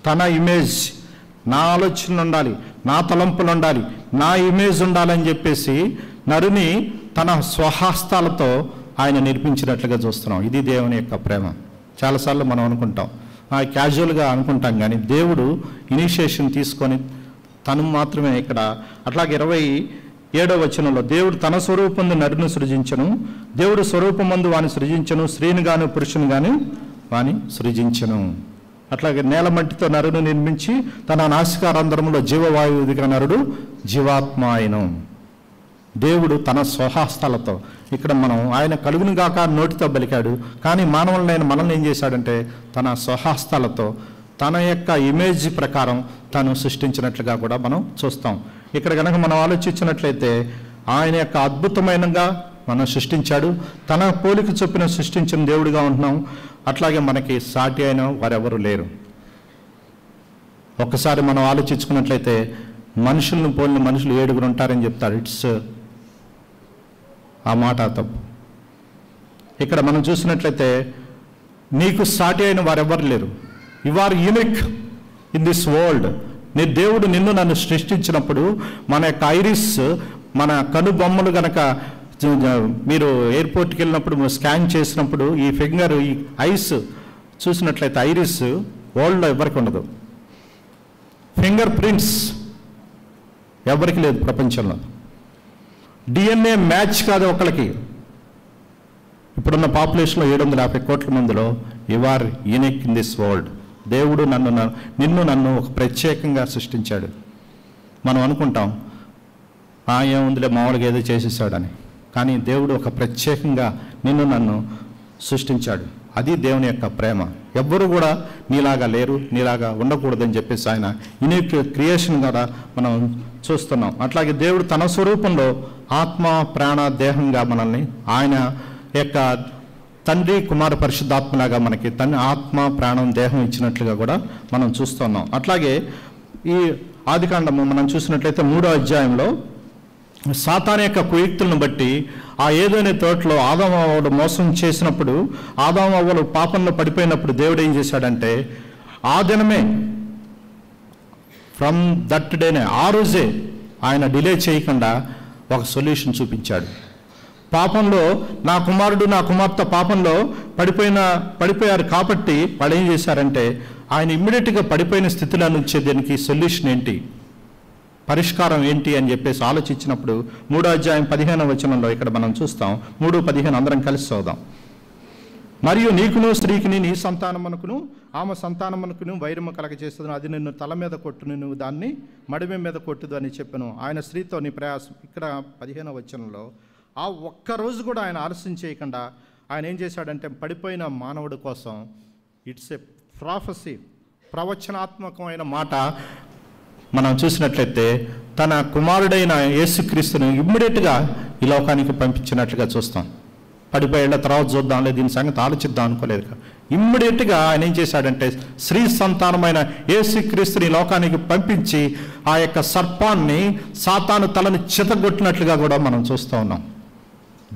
తన ఇమేజ్, నా ఆలోచనలు ఉండాలి, నా తలంపులు ఉండాలి, నా ఇమేజ్ ఉండాలని చెప్పేసి నరుని తన స్వహస్తాలతో ఆయన నిర్మించినట్లుగా చూస్తున్నాం. ఇది దేవుని యొక్క ప్రేమ. చాలాసార్లు మనం అనుకుంటాం, క్యాజువల్గా అనుకుంటాం, కానీ దేవుడు ఇనిషియేషన్ తీసుకొని తను మాత్రమే ఇక్కడ. అట్లాగే 27వ వచనంలో దేవుడు తన స్వరూపందు నరుని సృజించను, దేవుడు స్వరూపమందు వాని సృజించను, స్త్రీని గాను పురుషుని గాను వాని సృజించను. అట్లాగే నేల మట్టితో నరుని నిర్మించి తన నాసికారంధ్రములో జీవవాయువుదిగా నరుడు జీవాత్మ అయిను. దేవుడు తన స్వహస్తాలతో, ఇక్కడ మనం ఆయన కలుగును గాక నోటితో పలికాడు, కానీ మానవులైన మనల్ని ఏం చేశాడంటే తన స్వహస్తాలతో తన యొక్క ఇమేజ్ ప్రకారం తను సృష్టించినట్లుగా కూడా మనం చూస్తాం. ఇక్కడ కనుక మనం ఆలోచించినట్లయితే ఆయన యొక్క అద్భుతమైనగా మనం సృష్టించాడు, తన పోలిక చొప్పున సృష్టించిన దేవుడిగా ఉంటున్నాం. అట్లాగే మనకి సాటి అయిన వారెవరు లేరు. ఒక్కసారి మనం ఆలోచించుకున్నట్లయితే మనుషులను పోలిన మనుషులు 7 ఉంటారని చెప్తారు. ఆ మాట తప్పు. ఇక్కడ మనం చూసినట్లయితే నీకు సాటి అయిన వారెవరు లేరు. You are unique in this world. దేవుడు నిన్ను నన్ను సృష్టించినప్పుడు మన యొక్క ఐరిస్, మన కనుబొమ్మలు గనక మీరు ఎయిర్పోర్ట్కి వెళ్ళినప్పుడు స్కాన్ చేసినప్పుడు ఈ ఫింగర్, ఈ ఐస్ చూసినట్లయితే ఐరిస్ వరల్డ్లో ఎవరికి ఉండదు. ఫింగర్ ప్రింట్స్ ఎవరికి లేదు ప్రపంచంలో. డిఎన్ఏ మ్యాచ్ కాదు ఒకరికి. ఇప్పుడున్న పాపులేషన్లో 750 కోట్ల మందిలో you are unique in this world. దేవుడు నిన్ను నన్ను ఒక ప్రత్యేకంగా సృష్టించాడు. మనం అనుకుంటాం ఏముందిలే మామూలుగా ఏదో చేసేసాడని, కానీ దేవుడు ఒక ప్రత్యేకంగా నిన్ను నన్ను సృష్టించాడు. అది దేవుని యొక్క ప్రేమ. ఎవ్వరూ కూడా నీలాగా లేరు, నీలాగా ఉండకూడదని చెప్పేసి ఆయన యూనిక్ క్రియేషన్ కూడా మనం చూస్తున్నాం. అట్లాగే దేవుడు తన స్వరూపంలో ఆత్మ, ప్రాణ, దేహంగా మనల్ని ఆయన యొక్క తండ్రి, కుమార, పరిశుద్ధాత్మలాగా మనకి తన ఆత్మ, ప్రాణం, దేహం ఇచ్చినట్లుగా కూడా మనం చూస్తున్నాం. అట్లాగే ఈ ఆదికాండము మనం చూసినట్లయితే 3వ అధ్యాయంలో సాతాను యొక్క కుయుక్తులను బట్టి ఆ ఏదైనా తోటలో ఆదాము అవ్వలు మోసం చేసినప్పుడు, ఆదాము అవ్వలు పాపంలో పడిపోయినప్పుడు దేవుడు ఏం చేశాడంటే ఆ దినమే, ఫ్రమ్ దట్ డేనే, ఆ రోజే ఆయన డిలే చేయకుండా ఒక సొల్యూషన్ చూపించాడు. పాపంలో నా కుమారుడు నా కుమార్తె పాపంలో పడిపోయారు కాబట్టి వాళ్ళు ఏం చేశారంటే ఆయన ఇమ్మీడియట్గా పడిపోయిన స్థితిలో నుంచి దీనికి సొల్యూషన్ ఏంటి, పరిష్కారం ఏంటి అని చెప్పేసి ఆలోచించినప్పుడు 3వ అధ్యాయం 15వ వచనంలో ఇక్కడ మనం చూస్తాం. 3:15 అందరం కలిసి చదువుదాం. మరియు నీకును స్త్రీకిని నీ సంతానమునకును ఆమె సంతానమునకును వైరము కలగజేస్తుంది, అది నిన్ను తల మీద కొట్టును, నువ్వు దాన్ని మడిమె మీద కొట్టుదు అని చెప్పాను. ఆయన స్త్రీతో నీ ప్రయాసం. ఇక్కడ 15వ వచనంలో ఆ ఒక్కరోజు కూడా ఆయన ఆలస్యం చేయకుండా ఆయన ఏం చేశాడంటే పడిపోయిన మానవుడి కోసం ఇట్స్ ఏ ప్రాఫెసీ, ప్రవచనాత్మకమైన మాట మనం చూసినట్లయితే తన కుమారుడైన యేసుక్రీస్తును ఇమ్మీడియట్గా ఈ లోకానికి పంపించినట్లుగా చూస్తాం. పడిపోయేళ్ళ తర్వాత చూద్దాంలే, దీని సంగతి ఆలోచిద్దాం అనుకోలేదు. ఇమ్మీడియట్గా ఆయన ఏం చేశాడంటే స్త్రీ సంతానమైన యేసుక్రీస్తుని లోకానికి పంపించి ఆ యొక్క సర్పాన్ని సాతాను తలని చితగొట్టినట్లుగా కూడా మనం చూస్తూ ఉన్నాం.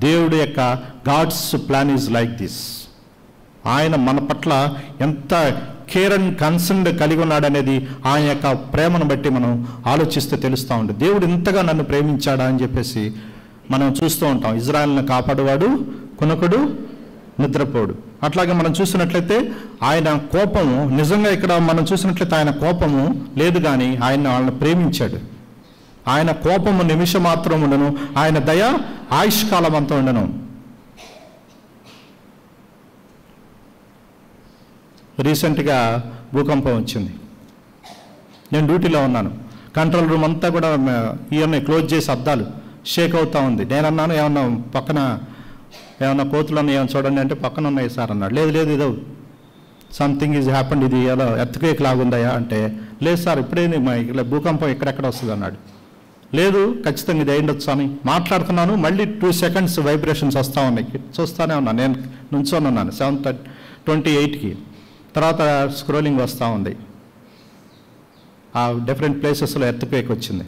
దేవుడి యొక్క God's plan is like this. ఆయన మన పట్ల ఎంత కేర్ అండ్ కన్సర్న్ కలిగి ఉన్నాడనేది ఆయన యొక్క ప్రేమను బట్టి మనం ఆలోచిస్తే తెలుస్తూ ఉంటుంది. దేవుడు ఇంతగా నన్ను ప్రేమించాడా అని చెప్పేసి మనం చూస్తూ ఉంటాం. ఇజ్రాయెల్ని కాపాడువాడు కునకుడు నిద్రపోడు. అట్లాగే మనం చూసినట్లయితే ఆయన కోపము నిజంగా ఇక్కడ మనం చూసినట్లయితే ఆయన కోపము లేదు, కానీ ఆయన వాళ్ళని ప్రేమించాడు. ఆయన కోపము నిమిషం మాత్రం ఉండను, ఆయన దయ ఆయుష్కాలం అంతా ఉండను. రీసెంట్గా భూకంపం వచ్చింది. నేను డ్యూటీలో ఉన్నాను. కంట్రోల్ రూమ్ అంతా కూడా ఇవన్నీ క్లోజ్ చేసి అద్దాలు షేక్ అవుతూ ఉంది. నేను అన్నాను ఏమన్నా పక్కన ఏమన్నా కోతులు ఉన్నాయి ఏమన్నా చూడండి అంటే పక్కన ఉన్నాయి సార్ అన్నాడు. లేదు లేదు ఇదో సంథింగ్ ఈజ్ హ్యాపెండ్, ఇది ఎలా ఎర్త్క్వేక్ లాగుందయా అంటే లేదు సార్ ఇప్పుడే ఇలా భూకంపం ఎక్కడెక్కడ వస్తుంది అన్నాడు. లేదు ఖచ్చితంగా ఇది అయిండొచ్చు అని మాట్లాడుతున్నాను. మళ్ళీ 2 seconds వైబ్రేషన్స్ వస్తూ ఉన్నాయి. చూస్తూనే ఉన్నాను. నేను నుంచొని ఉన్నాను 7:28కి. తర్వాత స్క్రోలింగ్ వస్తూ ఉంది. ఆ డిఫరెంట్ ప్లేసెస్లో ఎర్త్క్వేక్ వచ్చింది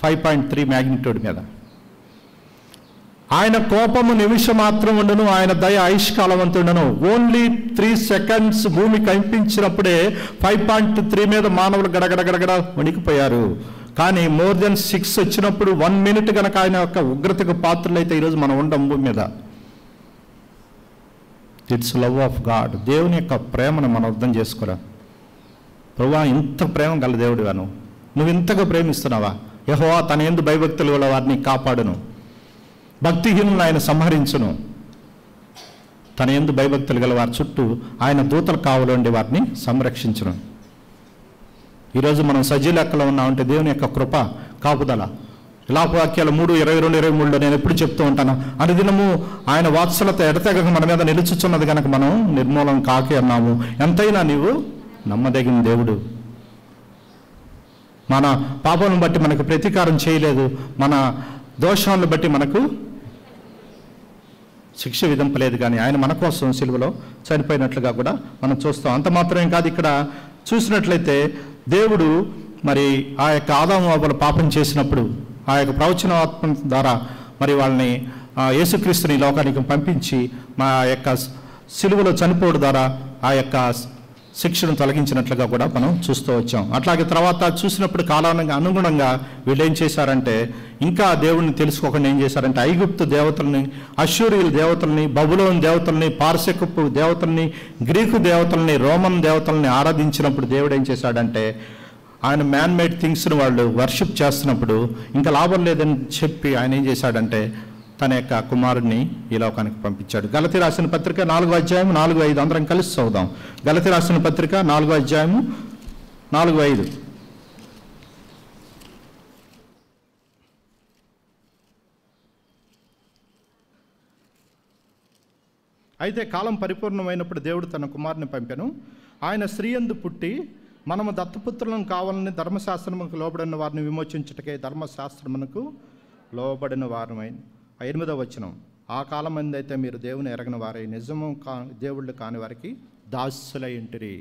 5.3 మ్యాగ్నిట్యూడ్ మీద. ఆయన కోపము నిమిషం మాత్రం ఉండను, ఆయన దయ ఆయుష్కాలవంతుండను. ఓన్లీ 3 seconds భూమి కంపించినప్పుడే 5.3 మీద మానవులు గడగడ వణికిపోయారు. కానీ more than 6 వచ్చినప్పుడు 1 minute కనుక ఆయన యొక్క ఉగ్రతకు పాత్రలైతే ఈరోజు మనం ఉండం భూమి మీద. It's love of God. దేవుని యొక్క ప్రేమను మనం అర్థం చేసుకోరా. ప్రభువా ఇంత ప్రేమ గల దేవుడివా నువ్వు ఇంతగా ప్రేమిస్తున్నావా? యెహోవా తన యందు భయభక్తులు గల వారిని కాపాడును, భక్తిహీనులను ఆయన సంహరించును. తన యందు భయభక్తులు గల వారి చుట్టూ ఆయన దూతలు కావలండి వారిని సంరక్షించును. ఈరోజు మనం సజీవ లెక్కలో ఉన్నామంటే దేవుని యొక్క కృప కాపుదల. విలాపవాక్యాలు 3:22-23లో నేను ఎప్పుడు చెప్తూ ఉంటాను, అనుదినము ఆయన వాత్సలత ఎడతెగక మన మీద నిలుచుచున్నది కనుక మనం నిర్మూలం కాకే అన్నాము. ఎంతైనా నీవు నమ్మదగిన దేవుడు. మన పాపాలను బట్టి మనకు ప్రతీకారం చేయలేదు, మన దోషాలను బట్టి మనకు శిక్ష విధింపలేదు, కానీ ఆయన మన కోసం సిలువలో చనిపోయినట్లుగా కూడా మనం చూస్తాం. అంత మాత్రమే కాదు, ఇక్కడ చూసినట్లయితే దేవుడు మరి ఆ యొక్క ఆదాము అవ్వలు పాపం చేసినప్పుడు ఆ యొక్క ప్రవచనాత్మ ద్వారా మరి వాళ్ళని యేసుక్రీస్తుని లోకానికి పంపించి మా యొక్క సిలువలో చనిపోవడం ద్వారా ఆ యొక్క శిక్షను తొలగించినట్లుగా కూడా మనం చూస్తూ వచ్చాం. అట్లాగే తర్వాత చూసినప్పుడు కాలానికి అనుగుణంగా వీళ్ళు ఏం చేశారంటే ఇంకా దేవుడిని తెలుసుకోకుండా ఏం చేశారంటే ఐగుప్తు దేవతల్ని, అష్షూరియల దేవతల్ని, బబులోన్ దేవతల్ని, పార్శికపు దేవతల్ని, గ్రీకు దేవతల్ని, రోమన్ దేవతల్ని ఆరాధించినప్పుడు దేవుడు ఏం చేశాడంటే ఆయన మ్యాన్ మేడ్ థింగ్స్ని వాళ్ళు వర్షిప్ చేస్తున్నప్పుడు ఇంకా లాభం లేదని చెప్పి ఆయన ఏం చేశాడంటే తన యొక్క కుమారుడిని ఈ లోకానికి పంపించాడు. గలతీ రాసిన పత్రిక 4వ అధ్యాయం 4-5 అందరం కలిసి చదువుదాం. గలతీ రాసిన పత్రిక 4వ అధ్యాయము 4-5. అయితే కాలం పరిపూర్ణమైనప్పుడు దేవుడు తన కుమారుని పంపెను. ఆయన స్త్రీయందు పుట్టి మనము దత్తపుత్రులను కావాలని ధర్మశాస్త్రముకు లోబడిన వారిని విమోచించుటకే ధర్మశాస్త్రమునకు లోబడిన వారమైన 8వ వచనం. ఆ కాలం మంది అయితే మీరు దేవుని ఎరగని వారై నిజము దేవుళ్ళు కాని వారికి దాసులై ఉంటిరి.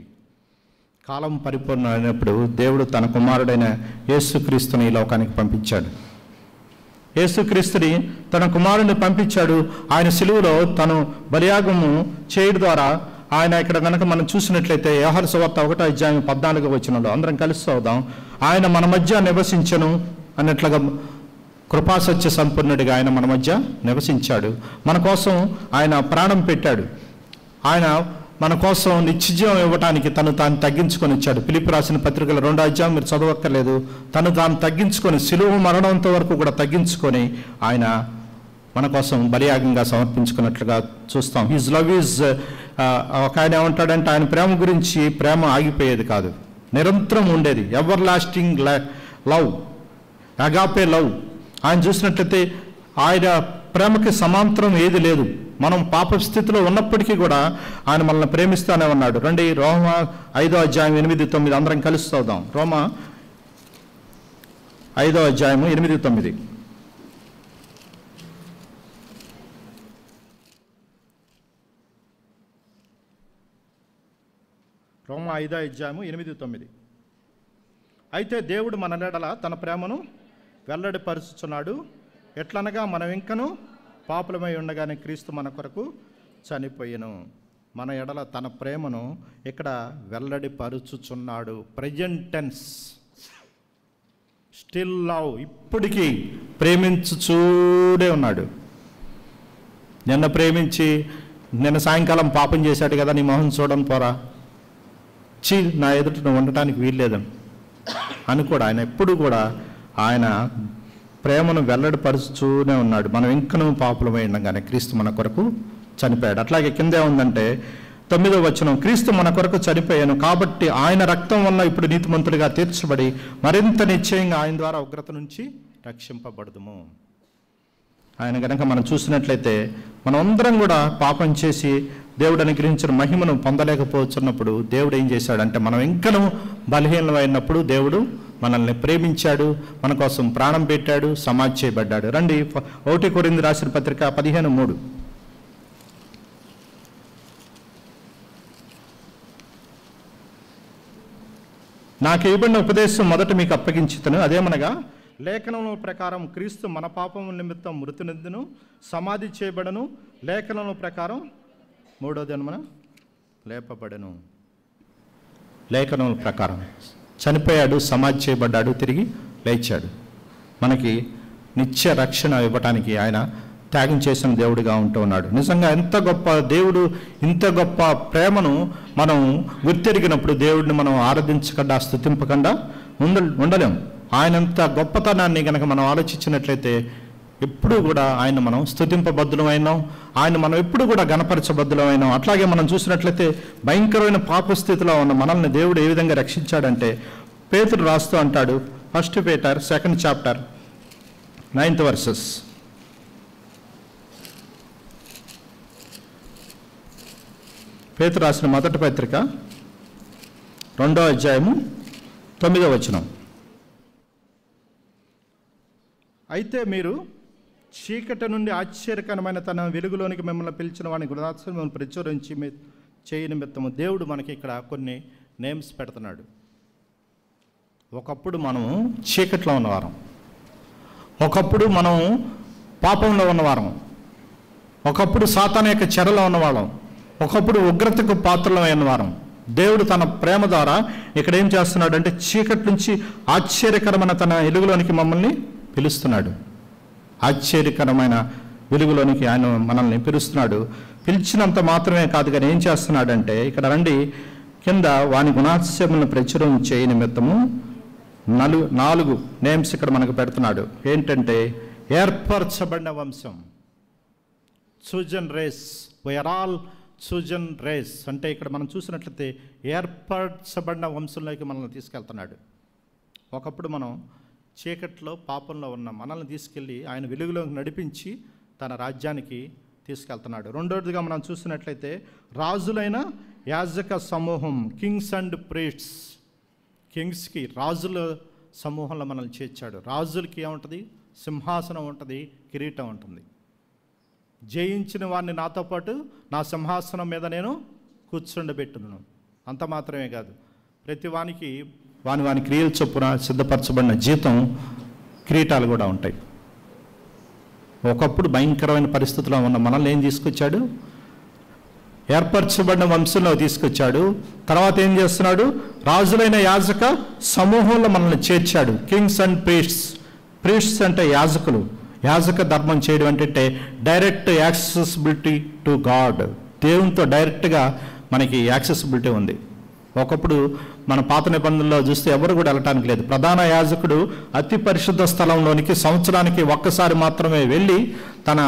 కాలం పరిపూర్ణమైనప్పుడు దేవుడు తన కుమారుడైన యేసుక్రీస్తుని ఈ లోకానికి పంపించాడు. యేసుక్రీస్తుని తన కుమారుడిని పంపించాడు. ఆయన సిలువలో తను బలియాగము చేయడం ద్వారా ఆయన ఇక్కడ కనుక మనం చూసినట్లయితే యోహాను సువార్త 1వ అధ్యాయం 14వ వచనంలో అందరం కలిసి చదువుదాం. ఆయన మన మధ్య నివసించను అన్నట్లుగా కృపాసత్య సంపన్నుడిగా ఆయన మన మధ్య నివసించాడు. మన కోసం ఆయన ప్రాణం పెట్టాడు. ఆయన మన కోసం నిత్యజీవం ఇవ్వడానికి తను తాను తగ్గించుకొని ఇచ్చాడు. ఫిలిప్పీ రాసిన పత్రికల 2వ అధ్యాయం మీరు చదవక్కర్లేదు. తను తాను తగ్గించుకొని శిలువ మరణంతో వరకు కూడా తగ్గించుకొని ఆయన మన కోసం బలియాగంగా సమర్పించుకున్నట్లుగా చూస్తాం. హిజ్ లవ్ ఈజ్ ఒక ఆయన ఏమంటాడంటే ఆయన ప్రేమ గురించి ప్రేమ ఆగిపోయేది కాదు, నిరంతరం ఉండేది. Ever lasting love, agape love. ఆయన చూసినట్లయితే ఆయన ప్రేమకి సమాంతరం ఏది లేదు. మనం పాప స్థితిలో ఉన్నప్పటికీ కూడా ఆయన మనల్ని ప్రేమిస్తానే ఉన్నాడు. రండి రోమా 5వ అధ్యాయం 8, 9 అందరం కలిసి చదువుదాం. రోమా 5వ అధ్యాయము 8, 9. రోమా 5వ అధ్యాయము 8, 9. అయితే దేవుడు మన ఎడల తన ప్రేమను వెల్లడిపరుచుచున్నాడు. ఎట్లనగా మనం ఇంకను పాపులమై ఉండగానే క్రీస్తు మన కొరకు చనిపోయెను. మన ఎడల తన ప్రేమను ఇక్కడ వెల్లడిపరుచుచున్నాడు. ప్రెజెంట్ టెన్స్, స్టిల్ లవ్, ఇప్పటికీ ప్రేమించుచూడే ఉన్నాడు. నిన్న ప్రేమించి నిన్న సాయంకాలం పాపం చేశాడు కదా, నీ మొహం చూడని పోరా, నా ఎదుట నువ్వు ఉండటానికి వీల్లేదని అని కూడా ఆయన ఎప్పుడు కూడా ఆయన ప్రేమను వెల్లడిపరుస్తూనే ఉన్నాడు. మనం ఇంకనూ పాపులమై ఉండగానే క్రీస్తు మన కొరకు చనిపోయాడు. అట్లాగే కిందే ఉందంటే 9వ వచనం, క్రీస్తు మన కొరకు చనిపోయాను కాబట్టి ఆయన రక్తం వల్ల ఇప్పుడు నీతిమంతుడిగా తీర్చబడి మరింత నిశ్చయంగా ఆయన ద్వారా ఉగ్రత నుంచి రక్షింపబడదుము. ఆయన కనుక మనం చూసినట్లయితే మనం అందరం కూడా పాపం చేసి దేవుడు అనుగ్రహించిన మహిమను పొందలేకపోతున్నప్పుడు దేవుడు ఏం చేశాడంటే మనం ఇంకనూ బలహీనమైనప్పుడు దేవుడు మనల్ని ప్రేమించాడు, మన కోసం ప్రాణం పెట్టాడు, సమాధి చేయబడ్డాడు. రండి 1 కొరింథీ రాసిన పత్రిక 15:3. నాకు ఇవ్వబడిన ఉపదేశం మొదట మీకు అప్పగించుతాను, అదేమనగా లేఖనముల ప్రకారం క్రీస్తు మన పాపముల నిమిత్తం మృతి నొందెను, సమాధి చేయబడను, లేఖనముల ప్రకారం 3వ దినమున లేపబడను. లేఖనముల ప్రకారం చనిపోయాడు, సమాధి చేయబడ్డాడు, తిరిగి లేచాడు. మనకి నిత్య రక్షణ ఇవ్వటానికి ఆయన త్యాగం చేసిన దేవుడిగా ఉంటూ ఉన్నాడు. నిజంగా ఎంత గొప్ప దేవుడు, ఇంత గొప్ప ప్రేమను మనం గుర్తెరిగినప్పుడు దేవుడిని మనం ఆరాధించకుండా స్తుతింపకుండా ఉండలేం. ఆయనంత గొప్పతనాన్ని కనుక మనం ఆలోచించినట్లయితే ఎప్పుడు కూడా ఆయన మనం స్తుతింపబద్ధులమైనాం, ఆయన మనం ఎప్పుడు కూడా గణపరచబద్ధులమైనాం. అట్లాగే మనం చూసినట్లయితే భయంకరమైన పాప స్థితిలో ఉన్న మనల్ని దేవుడు ఏ విధంగా రక్షించాడంటే పేతురు రాస్తూ అంటాడు, 1 Peter 2nd chapter 9th verses. పేతురు రాసిన మొదటి పత్రిక 2వ అధ్యాయము 9వ వచనం. అయితే మీరు చీకటి నుండి ఆశ్చర్యకరమైన తన వెలుగులోనికి మిమ్మల్ని పిలిచిన వాడిని గుణాత్సవం మిమ్మల్ని ప్రచురించి చేయ నిమిత్తము దేవుడు మనకి ఇక్కడ కొన్ని నేమ్స్ పెడుతున్నాడు. ఒకప్పుడు మనం చీకట్లో ఉన్నవారం, ఒకప్పుడు మనం పాపంలో ఉన్నవారం, ఒకప్పుడు సాతాను యొక్క చెరలో ఉన్నవాళ్ళం, ఒకప్పుడు ఉగ్రతకు పాత్రలమైన వారం. దేవుడు తన ప్రేమ ద్వారా ఇక్కడ ఏం చేస్తున్నాడంటే చీకటి నుంచి ఆశ్చర్యకరమైన తన వెలుగులోనికి మమ్మల్ని పిలుస్తున్నాడు. ఆశ్చర్యకరమైన వెలుగులోనికి ఆయన మనల్ని పిలుస్తున్నాడు. పిలిచినంత మాత్రమే కాదు కానీ ఏం చేస్తున్నాడంటే ఇక్కడ రండి కింద వాని గుణాత్సములను ప్రచురం చేయ నిమిత్తము 4 నేమ్స్ ఇక్కడ మనకు పెడుతున్నాడు. ఏంటంటే ఏర్పరచబడిన వంశం, chosen race, we are all chosen race. అంటే ఇక్కడ మనం చూసినట్లయితే ఏర్పరచబడిన వంశంలోకి మనల్ని తీసుకెళ్తున్నాడు. ఒకప్పుడు మనం చీకట్లో పాపంలో ఉన్న మనల్ని తీసుకెళ్ళి ఆయన వెలుగులోకి నడిపించి తన రాజ్యానికి తీసుకెళ్తున్నాడు. రెండోదిగా మనం చూసినట్లయితే రాజులైన యాజక సమూహం, కింగ్స్ అండ్ ప్రీస్ట్స్. కింగ్స్కి రాజుల సమూహంలో మనల్ని చేర్చాడు. రాజులకి ఏముంటుంది? సింహాసనం ఉంటుంది, కిరీటం ఉంటుంది. జయించిన వాడిని నాతో పాటు నా సింహాసనం మీద నేను కూర్చుండబెట్టును. అంత మాత్రమే కాదు, ప్రతి వానికి వాని క్రియల చొప్పున సిద్ధపరచబడిన జీతం, కిరీటాలు కూడా ఉంటాయి. ఒకప్పుడు భయంకరమైన పరిస్థితిలో ఉన్న మనల్ని ఏం తీసుకొచ్చాడు? ఏర్పరచబడిన వంశంలో తీసుకొచ్చాడు. తర్వాత ఏం చేస్తున్నాడు? రాజులైన యాజక సమూహంలో మనల్ని చేర్చాడు. కింగ్స్ అండ్ ప్రీస్ట్స్, ప్రీస్ట్స్ అంటే యాజకులు. యాజక ధర్మం చేయడం అంటే డైరెక్ట్ యాక్సెసిబిలిటీ టు గాడ్. దేవునితో డైరెక్ట్గా మనకి యాక్సెసిబిలిటీ ఉంది. ఒకప్పుడు మన పాత నిబంధనలో చూస్తే ఎవరు కూడా వెళ్ళటానికి లేదు. ప్రధాన యాజకుడు అతి పరిశుద్ధ స్థలంలోనికి సంవత్సరానికి ఒక్కసారి మాత్రమే వెళ్ళి తన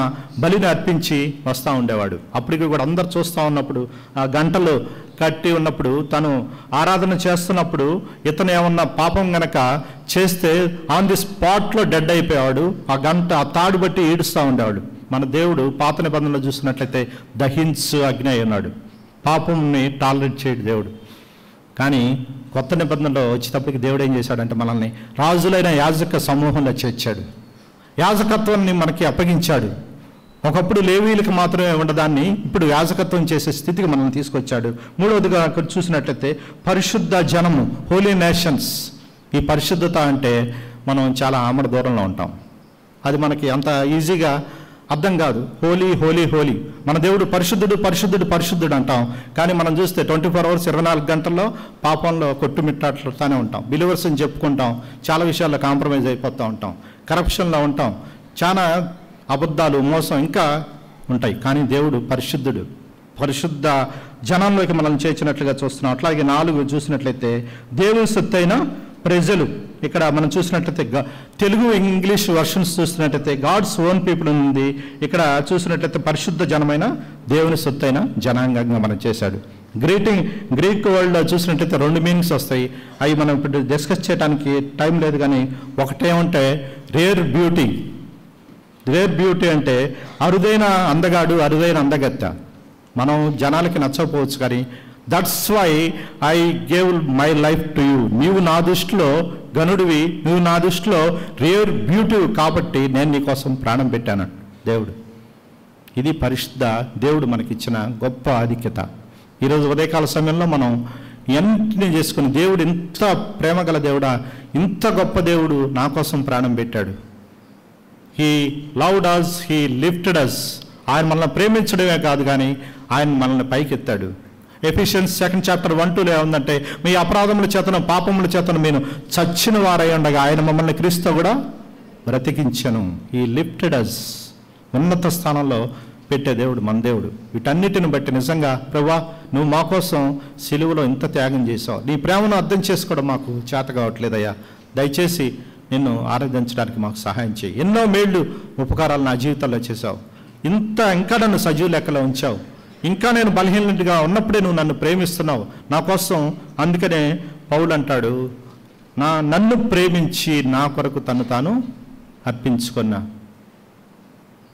బలిని అర్పించి వస్తూ ఉండేవాడు. అప్పటికి కూడా అందరు చూస్తూ ఉన్నప్పుడు, ఆ గంటలు కట్టి ఉన్నప్పుడు, తను ఆరాధన చేస్తున్నప్పుడు ఇతను ఏమన్నా పాపం గనక చేస్తే ఆన్ ది స్పాట్లో డెడ్ అయిపోయేవాడు. ఆ గంట ఆ తాడు బట్టి ఈడుస్తూ ఉండేవాడు. మన దేవుడు పాత నిబంధనలో చూసినట్లయితే దహించు అగ్ని అయి ఉన్నాడు. పాపంని టాలరేట్ చేయడు దేవుడు. కానీ కొత్త నిబంధనలో వచ్చేటప్పటికి దేవుడు ఏం చేశాడంటే మనల్ని రాజులైన యాజక సమూహంలో చేర్చాడు. యాజకత్వాన్ని మనకి అప్పగించాడు. ఒకప్పుడు లేవీలకు మాత్రమే ఉండదాన్ని ఇప్పుడు యాజకత్వం చేసే స్థితికి మనల్ని తీసుకొచ్చాడు. మూడవదిగా అక్కడ చూసినట్లయితే పరిశుద్ధ జనము, హోలీ నేషన్స్. ఈ పరిశుద్ధత అంటే మనం చాలా ఆమడ దూరంలో ఉంటాం. అది మనకి అంత ఈజీగా అర్థం కాదు. హోలీ హోలీ హోలీ, మన దేవుడు పరిశుద్ధుడు పరిశుద్ధుడు పరిశుద్ధుడు అంటాం. కానీ మనం చూస్తే 24 hours 24 గంటల్లో పాపంలో కొట్టుమిట్టాడుతూనే ఉంటాం. బిలీవర్స్ అని చెప్పుకుంటాం, చాలా విషయాల్లో కాంప్రమైజ్ అయిపోతూ ఉంటాం, కరప్షన్లో ఉంటాం, చాలా అబద్ధాలు, మోసం ఇంకా ఉంటాయి. కానీ దేవుడు పరిశుద్ధుడు. పరిశుద్ధ జనంలోకి మనల్ని చేర్చినట్లుగా చూస్తున్నాం. అట్లాగే 4 చూసినట్లయితే దేవుని సొత్తైన ప్రజలు. ఇక్కడ మనం చూసినట్లయితే తెలుగు ఇంగ్లీష్ వర్షన్స్ చూసినట్లయితే గాడ్స్ ఓన్ పీపుల్ ఉంది. ఇక్కడ చూసినట్లయితే పరిశుద్ధ జనమైన దేవుని సొత్తైన జనాంగంగా మనం చేశాడు. గ్రీక్ వరల్డ్లో చూసినట్లయితే 2 మీనింగ్స్ వస్తాయి. అవి మనం ఇప్పుడు డిస్కస్ చేయడానికి టైం లేదు. కానీ ఒకటేమంటే రేర్ బ్యూటీ. రేర్ బ్యూటీ అంటే అరుదైన అందగాడు, అరుదైన అందగత్త. మనం జనాలకి నచ్చకపోవచ్చు, కానీ that's why I gave my life to you. నీవు నా దృష్టిలో గనుడివి, నువ్వు నా దృష్టిలో రేర్ బ్యూటీ కాబట్టి నేను నీ కోసం ప్రాణం పెట్టాను దేవుడు. ఇది పరిశుద్ధ దేవుడు మనకిచ్చిన గొప్ప ఆధిక్యత. ఈరోజు ఉదయకాల సమయంలో మనం ఎన్నిటిని చేసుకుని, దేవుడు ఇంత ప్రేమ గల దేవుడా, ఇంత గొప్ప దేవుడు నా కోసం ప్రాణం పెట్టాడు. He loved us, he lifted us. ఆయన మనల్ని ప్రేమించడమే కాదు, కానీ ఆయన మనల్ని పైకెత్తాడు. ఎఫిషియన్స్ 2nd chapter 1-2 ఏముందంటే, మీ అపరాధముల చేతను పాపముల చేతను మీరు చచ్చిన వారై ఉండగా ఆయన మమ్మల్ని క్రీస్తు కూడా బ్రతికించను. He lifted us. ఉన్నత స్థానంలో పెట్టే దేవుడు మన దేవుడు. వీటన్నిటిని బట్టి నిజంగా ప్రభువా, నువ్వు మా కోసం సిలువలో ఇంత త్యాగం చేసావు. నీ ప్రేమను అర్థం చేసుకోవడం మాకు చేత కావట్లేదయ్యా. దయచేసి నిన్ను ఆరాధించడానికి మాకు సహాయం చేయి. ఎన్నో మేళ్ళు ఉపకారాలు నా జీవితంలో చేశావు. ఇంకా నన్ను సజీవ లెక్కలో ఉంచావు. ఇంకా నేను బలహీనగా ఉన్నప్పుడే నువ్వు నన్ను ప్రేమిస్తున్నావు నా కోసం. అందుకనే పౌలు అంటాడు, నన్ను ప్రేమించి నా కొరకు తను తాను అర్పించుకున్నా.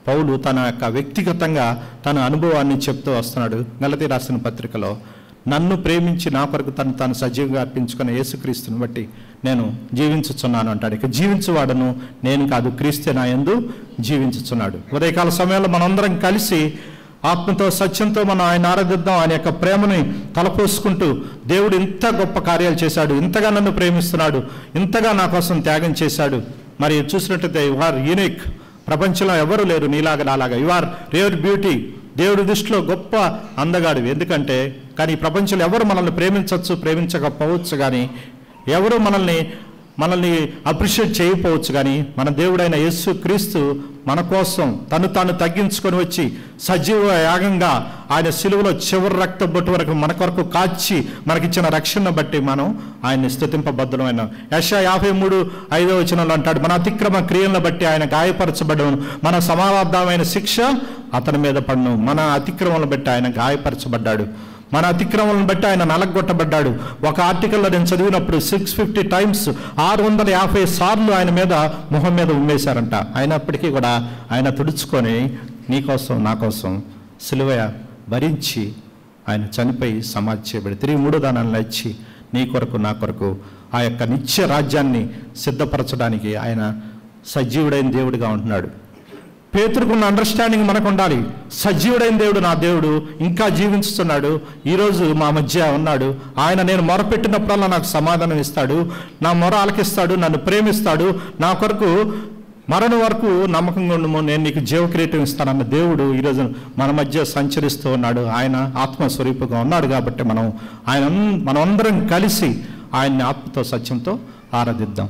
పౌలు తన యొక్క వ్యక్తిగతంగా తన అనుభవాన్ని చెప్తూ వస్తున్నాడు. గలతీ రాసిన పత్రికలో, నన్ను ప్రేమించి నా కొరకు తను తాను సజీవంగా అర్పించుకున్న యేసుక్రీస్తుని బట్టి నేను జీవించుచున్నాను అంటాడు. ఇక జీవించువాడను నేను కాదు, క్రీస్తే నా యందు జీవించుచున్నాడు. ఉదయకాల సమయంలో మనందరం కలిసి ఆత్మతో సత్యంతో మనం ఆయన ఆరాధిద్దాం. ఆయన యొక్క ప్రేమని తలపోసుకుంటూ, దేవుడు ఇంత గొప్ప కార్యాలు చేశాడు, ఇంతగా నన్ను ప్రేమిస్తున్నాడు, ఇంతగా నా కోసం త్యాగం చేశాడు. మరి చూసినట్లయితే యు ఆర్ యూనిక్. ప్రపంచంలో ఎవరు లేరు నీలాగా నాలాగా. You are rare beauty. దేవుడి దృష్టిలో గొప్ప అందగాడివి. ఎందుకంటే కానీ ఈ ప్రపంచంలో ఎవరు మనల్ని ప్రేమించవచ్చు, ప్రేమించకపోవచ్చు, కానీ ఎవరు మనల్ని అప్రిషియేట్ చేయకపోవచ్చు, కానీ మన దేవుడైన యేసు క్రీస్తు మన కోసం తను తాను తగ్గించుకొని వచ్చి సజీవ యాగంగా ఆయన సిలువలో చివరి రక్త బొట్టు వరకు మన కొరకు కాచి మనకిచ్చిన రక్షణను బట్టి మనం ఆయన్ని స్తుతింపబద్ధమైన. యెషయా 53:5 అంటాడు, మన అతిక్రమ క్రియలను బట్టి ఆయన గాయపరచబడను, మన సమాధానమైన శిక్ష అతని మీద పడును. మన అతిక్రమలను బట్టి ఆయన గాయపరచబడ్డాడు, మన అతిక్రమలను బట్టి ఆయన నలగొట్టబడ్డాడు. ఒక ఆర్టికల్లో నేను చదివినప్పుడు 650 times 650 సార్లు ఆయన మీద మొహం మీద ఉమ్మేశారంట. అయినప్పటికీ కూడా ఆయన తుడుచుకొని నీకోసం నా కోసం సిలువ భరించి ఆయన చనిపోయి సమాధి చేయబడి తిరిగి 3వ దినాన లేచి నీ కొరకు నా కొరకు ఆ యొక్క నిత్య రాజ్యాన్ని సిద్ధపరచడానికి ఆయన సజీవుడైన దేవుడిగా ఉంటున్నాడు. పేతురుకున్న అండర్స్టాండింగ్ మనకు ఉండాలి. సజీవుడైన దేవుడు నా దేవుడు ఇంకా జీవించుతున్నాడు, ఈరోజు మా మధ్య ఉన్నాడు. ఆయన నేను మొరపెట్టినప్పుడల్లా నాకు సమాధానం ఇస్తాడు, నా మొర ఆలకిస్తాడు, నన్ను ప్రేమిస్తాడు. నా కొరకు మరణం వరకు నమ్మకంగా ఉండము, నేను నీకు జీవకిరీటం ఇస్తానన్న దేవుడు ఈరోజు మన మధ్య సంచరిస్తూ ఉన్నాడు. ఆయన ఆత్మస్వరూపంగా ఉన్నాడు కాబట్టి మనం అందరం కలిసి ఆయన్ని ఆత్మతో సత్యంతో ఆరాధిద్దాం.